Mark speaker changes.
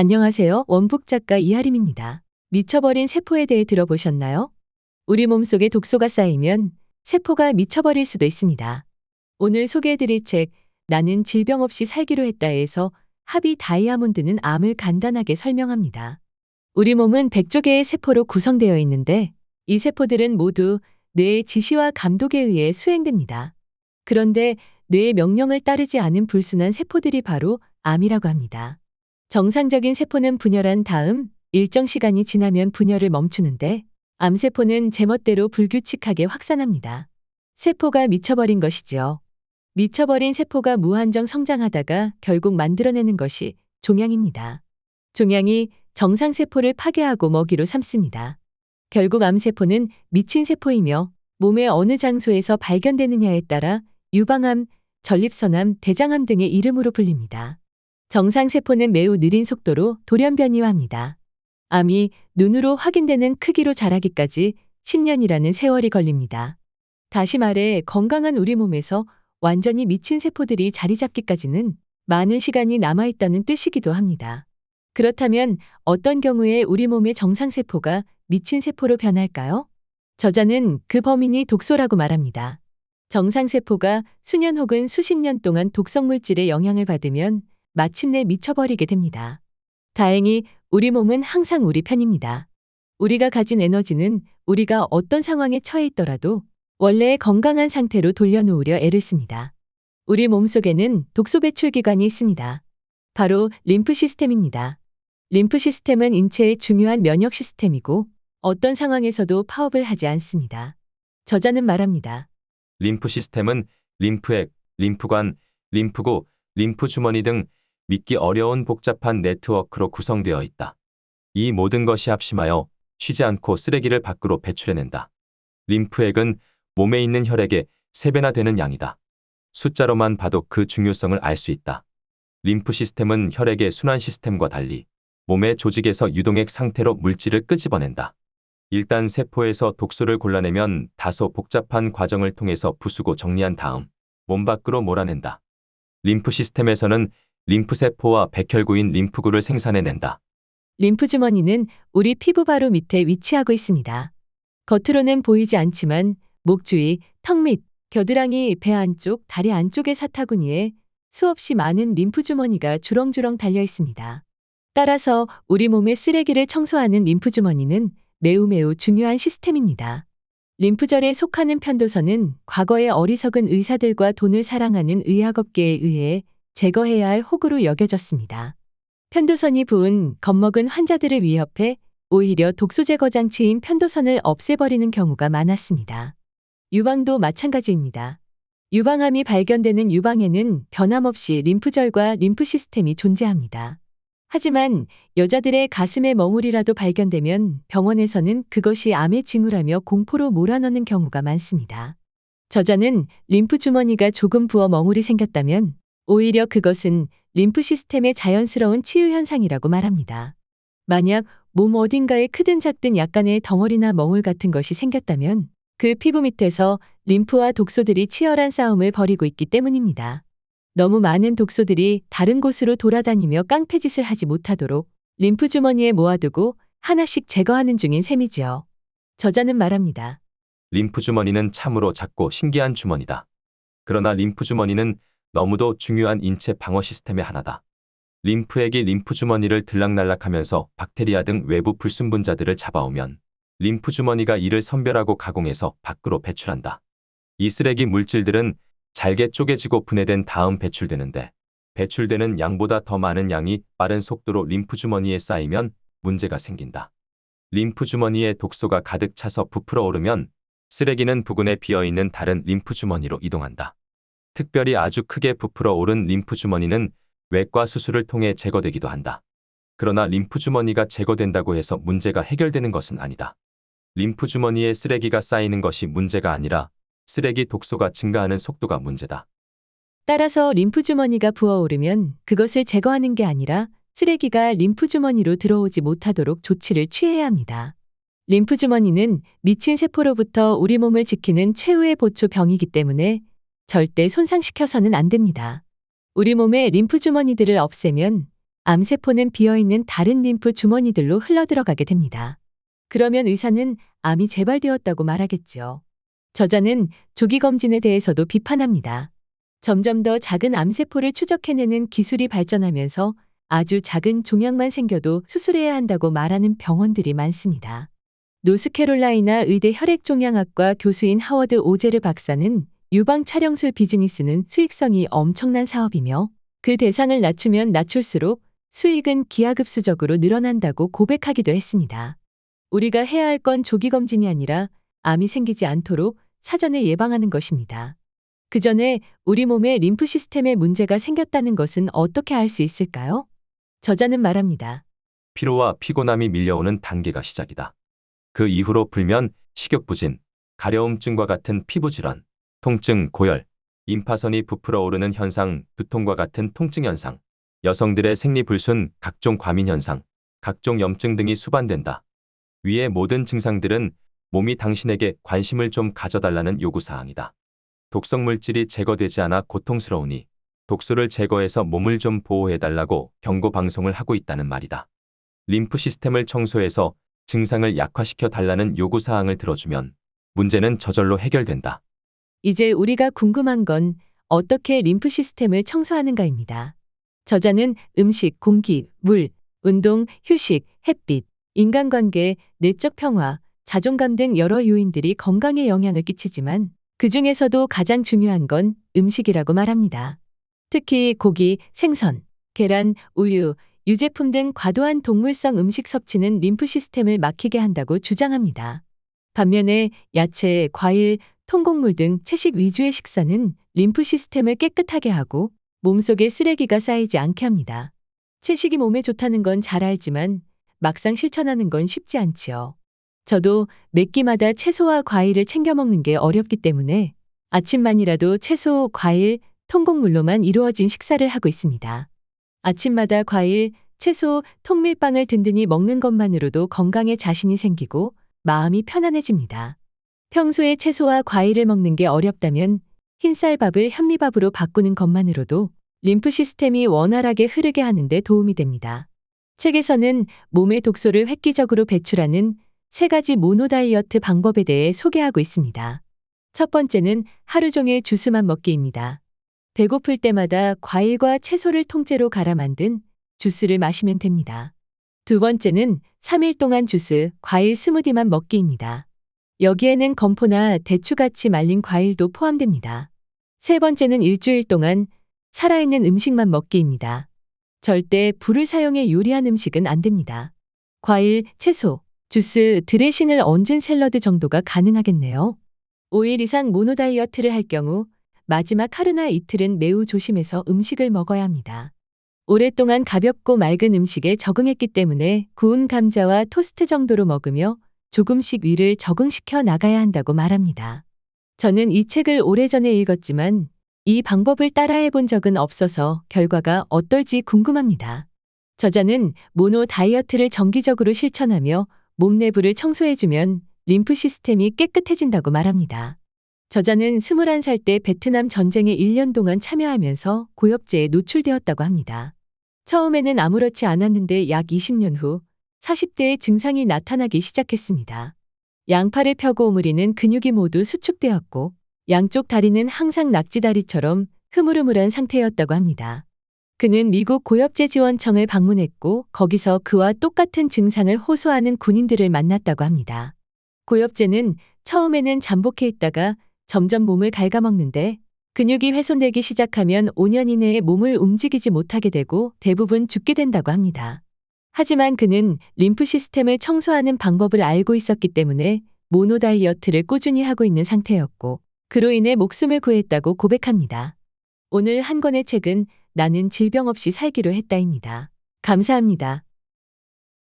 Speaker 1: 안녕하세요. 원북 작가 이하림입니다. 미쳐버린 세포에 대해 들어보셨나요? 우리 몸속에 독소가 쌓이면 세포가 미쳐버릴 수도 있습니다. 오늘 소개해드릴 책, 나는 질병 없이 살기로 했다에서 하비 다이아몬드는 암을 간단하게 설명합니다. 우리 몸은 100조 개의 세포로 구성되어 있는데 이 세포들은 모두 뇌의 지시와 감독에 의해 수행됩니다. 그런데 뇌의 명령을 따르지 않은 불순한 세포들이 바로 암이라고 합니다. 정상적인 세포는 분열한 다음 일정 시간이 지나면 분열을 멈추는데 암세포는 제멋대로 불규칙하게 확산합니다. 세포가 미쳐버린 것이지요. 미쳐버린 세포가 무한정 성장하다가 결국 만들어내는 것이 종양입니다. 종양이 정상세포를 파괴하고 먹이로 삼습니다. 결국 암세포는 미친 세포이며 몸의 어느 장소에서 발견되느냐에 따라 유방암, 전립선암, 대장암 등의 이름으로 불립니다. 정상세포는 매우 느린 속도로 돌연변이합니다. 암이 눈으로 확인되는 크기로 자라기까지 10년이라는 세월이 걸립니다. 다시 말해 건강한 우리 몸에서 완전히 미친 세포들이 자리 잡기까지는 많은 시간이 남아있다는 뜻이기도 합니다. 그렇다면 어떤 경우에 우리 몸의 정상세포가 미친 세포로 변할까요? 저자는 그 범인이 독소라고 말합니다. 정상세포가 수년 혹은 수십 년 동안 독성물질의 영향을 받으면 마침내 미쳐버리게 됩니다. 다행히 우리 몸은 항상 우리 편입니다. 우리가 가진 에너지는 우리가 어떤 상황에 처해 있더라도 원래의 건강한 상태로 돌려놓으려 애를 씁니다. 우리 몸속에는 독소 배출 기관이 있습니다. 바로 림프 시스템입니다. 림프 시스템은 인체의 중요한 면역 시스템이고 어떤 상황에서도 파업을 하지 않습니다. 저자는 말합니다.
Speaker 2: 림프 시스템은 림프액, 림프관, 림프구, 림프 주머니 등 믿기 어려운 복잡한 네트워크로 구성되어 있다. 이 모든 것이 합심하여 쉬지 않고 쓰레기를 밖으로 배출해낸다. 림프액은 몸에 있는 혈액의 3배나 되는 양이다. 숫자로만 봐도 그 중요성을 알 수 있다. 림프 시스템은 혈액의 순환 시스템과 달리 몸의 조직에서 유동액 상태로 물질을 끄집어낸다. 일단 세포에서 독소를 골라내면 다소 복잡한 과정을 통해서 부수고 정리한 다음 몸 밖으로 몰아낸다. 림프 시스템에서는 림프세포와 백혈구인 림프구를 생산해낸다.
Speaker 1: 림프 주머니는 우리 피부 바로 밑에 위치하고 있습니다. 겉으로는 보이지 않지만 목 주위, 턱 및 겨드랑이, 배 안쪽, 다리 안쪽의 사타구니에 수없이 많은 림프 주머니가 주렁주렁 달려 있습니다. 따라서 우리 몸의 쓰레기를 청소하는 림프 주머니는 매우 중요한 시스템입니다. 림프절에 속하는 편도선은 과거의 어리석은 의사들과 돈을 사랑하는 의학업계에 의해 제거해야 할 호구로 여겨졌습니다. 편도선이 부은 겁먹은 환자들을 위협해 오히려 독소 제거 장치인 편도선을 없애버리는 경우가 많았습니다. 유방도 마찬가지입니다. 유방암이 발견되는 유방에는 변함없이 림프절과 림프 시스템이 존재합니다. 하지만 여자들의 가슴에 멍울이라도 발견되면 병원에서는 그것이 암의 징후라며 공포로 몰아넣는 경우가 많습니다. 저자는 림프 주머니가 조금 부어 멍울이 생겼다면 오히려 그것은 림프 시스템의 자연스러운 치유 현상이라고 말합니다. 만약 몸 어딘가에 크든 작든 약간의 덩어리나 멍울 같은 것이 생겼다면 그 피부 밑에서 림프와 독소들이 치열한 싸움을 벌이고 있기 때문입니다. 너무 많은 독소들이 다른 곳으로 돌아다니며 깡패짓을 하지 못하도록 림프 주머니에 모아두고 하나씩 제거하는 중인 셈이지요. 저자는 말합니다.
Speaker 2: 림프 주머니는 참으로 작고 신기한 주머니다. 그러나 림프 주머니는 너무도 중요한 인체 방어 시스템의 하나다. 림프액이 림프 주머니를 들락날락하면서 박테리아 등 외부 불순분자들을 잡아오면 림프 주머니가 이를 선별하고 가공해서 밖으로 배출한다. 이 쓰레기 물질들은 잘게 쪼개지고 분해된 다음 배출되는데 배출되는 양보다 더 많은 양이 빠른 속도로 림프 주머니에 쌓이면 문제가 생긴다. 림프 주머니에 독소가 가득 차서 부풀어 오르면 쓰레기는 부근에 비어있는 다른 림프 주머니로 이동한다. 특별히 아주 크게 부풀어 오른 림프 주머니는 외과 수술을 통해 제거되기도 한다. 그러나 림프 주머니가 제거된다고 해서 문제가 해결되는 것은 아니다. 림프 주머니에 쓰레기가 쌓이는 것이 문제가 아니라 쓰레기 독소가 증가하는 속도가 문제다.
Speaker 1: 따라서 림프 주머니가 부어오르면 그것을 제거하는 게 아니라 쓰레기가 림프 주머니로 들어오지 못하도록 조치를 취해야 합니다. 림프 주머니는 미친 세포로부터 우리 몸을 지키는 최후의 보초병이기 때문에 절대 손상시켜서는 안 됩니다. 우리 몸의 림프 주머니들을 없애면 암세포는 비어있는 다른 림프 주머니들로 흘러들어가게 됩니다. 그러면 의사는 암이 재발되었다고 말하겠죠. 저자는 조기 검진에 대해서도 비판합니다. 점점 더 작은 암세포를 추적해내는 기술이 발전하면서 아주 작은 종양만 생겨도 수술해야 한다고 말하는 병원들이 많습니다. 노스캐롤라이나 의대 혈액종양학과 교수인 하워드 오제르 박사는 유방 촬영술 비즈니스는 수익성이 엄청난 사업이며 그 대상을 낮추면 낮출수록 수익은 기하급수적으로 늘어난다고 고백하기도 했습니다. 우리가 해야 할 건 조기 검진이 아니라 암이 생기지 않도록 사전에 예방하는 것입니다. 그 전에 우리 몸의 림프 시스템에 문제가 생겼다는 것은 어떻게 알 수 있을까요? 저자는 말합니다.
Speaker 2: 피로와 피곤함이 밀려오는 단계가 시작이다. 그 이후로 불면, 식욕부진, 가려움증과 같은 피부질환, 통증, 고열, 임파선이 부풀어 오르는 현상, 두통과 같은 통증 현상, 여성들의 생리불순, 각종 과민 현상, 각종 염증 등이 수반된다. 위의 모든 증상들은 몸이 당신에게 관심을 좀 가져달라는 요구사항이다. 독성 물질이 제거되지 않아 고통스러우니 독소를 제거해서 몸을 좀 보호해달라고 경고 방송을 하고 있다는 말이다. 림프 시스템을 청소해서 증상을 약화시켜 달라는 요구사항을 들어주면 문제는 저절로 해결된다.
Speaker 1: 이제 우리가 궁금한 건 어떻게 림프 시스템을 청소하는가입니다. 저자는 음식, 공기, 물, 운동, 휴식, 햇빛, 인간관계, 내적 평화, 자존감 등 여러 요인들이 건강에 영향을 끼치지만 그 중에서도 가장 중요한 건 음식이라고 말합니다. 특히 고기, 생선, 계란, 우유, 유제품 등 과도한 동물성 음식 섭취는 림프 시스템을 막히게 한다고 주장합니다. 반면에 야채, 과일, 통곡물 등 채식 위주의 식사는 림프 시스템을 깨끗하게 하고 몸속에 쓰레기가 쌓이지 않게 합니다. 채식이 몸에 좋다는 건 잘 알지만 막상 실천하는 건 쉽지 않지요. 저도 매 끼마다 채소와 과일을 챙겨 먹는 게 어렵기 때문에 아침만이라도 채소, 과일, 통곡물로만 이루어진 식사를 하고 있습니다. 아침마다 과일, 채소, 통밀빵을 든든히 먹는 것만으로도 건강에 자신이 생기고 마음이 편안해집니다. 평소에 채소와 과일을 먹는 게 어렵다면 흰쌀밥을 현미밥으로 바꾸는 것만으로도 림프 시스템이 원활하게 흐르게 하는 데 도움이 됩니다. 책에서는 몸의 독소를 획기적으로 배출하는 3가지 모노 다이어트 방법에 대해 소개하고 있습니다. 첫 번째는 하루 종일 주스만 먹기입니다. 배고플 때마다 과일과 채소를 통째로 갈아 만든 주스를 마시면 됩니다. 두 번째는 3일 동안 주스, 과일 스무디만 먹기입니다. 여기에는 건포나 대추같이 말린 과일도 포함됩니다. 세 번째는 일주일 동안 살아있는 음식만 먹기입니다. 절대 불을 사용해 요리한 음식은 안 됩니다. 과일, 채소, 주스, 드레싱을 얹은 샐러드 정도가 가능하겠네요. 5일 이상 모노 다이어트를 할 경우 마지막 하루나 이틀은 매우 조심해서 음식을 먹어야 합니다. 오랫동안 가볍고 맑은 음식에 적응했기 때문에 구운 감자와 토스트 정도로 먹으며 조금씩 위를 적응시켜 나가야 한다고 말합니다. 저는 이 책을 오래전에 읽었지만 이 방법을 따라해 본 적은 없어서 결과가 어떨지 궁금합니다. 저자는 모노 다이어트를 정기적으로 실천하며 몸 내부를 청소해주면 림프 시스템이 깨끗해진다고 말합니다. 저자는 21살 때 베트남 전쟁에 1년 동안 참여하면서 고엽제에 노출되었다고 합니다. 처음에는 아무렇지 않았는데 약 20년 후 40대의 증상이 나타나기 시작했습니다. 양팔을 펴고 오므리는 근육이 모두 수축되었고 양쪽 다리는 항상 낙지다리처럼 흐물흐물한 상태였다고 합니다. 그는 미국 고엽제 지원청을 방문했고 거기서 그와 똑같은 증상을 호소하는 군인들을 만났다고 합니다. 고엽제는 처음에는 잠복해 있다가 점점 몸을 갉아먹는데 근육이 훼손되기 시작하면 5년 이내에 몸을 움직이지 못하게 되고 대부분 죽게 된다고 합니다. 하지만 그는 림프 시스템을 청소하는 방법을 알고 있었기 때문에 모노 다이어트를 꾸준히 하고 있는 상태였고 그로 인해 목숨을 구했다고 고백합니다. 오늘 한 권의 책은 나는 질병 없이 살기로 했다입니다. 감사합니다.